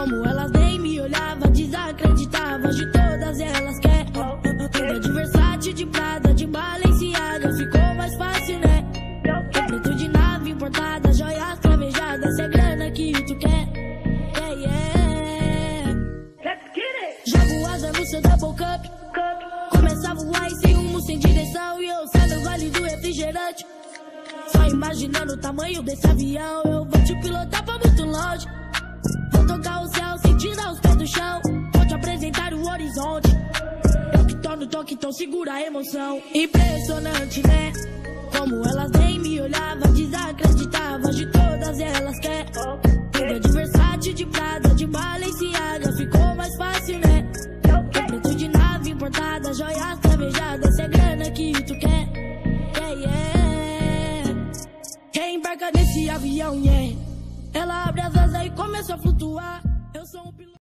Como elas nem me olhavam, desacreditavam. De todas elas quer tudo de Versace, de Prada, de Balenciaga. Ficou mais fácil, né? Eu preto de nave importada, joias cravejadas. É grana que tu quer. Jogo asa no seu double cup. Começa a voar sem rumo, sem direção. E eu saio do vale do refrigerante. Só imaginando o tamanho desse avião. Eu vou te pilotar pra muito longe. Vou tocar o céu sem tirar os pés do chão. Vou te apresentar o horizonte. Eu que tô no toque, então segura a emoção. Impressionante, né? Como elas nem me olhavam, desacreditavam. De todas elas quer tudo de Versace, de Prada, de Balenciaga. Ficou mais fácil, né? Eu preto de nave importada, joias cravejadas. É grana que tu quer. Quem embarca nesse avião, Ela abre as asas e começa a flutuar. Eu sou um piloto.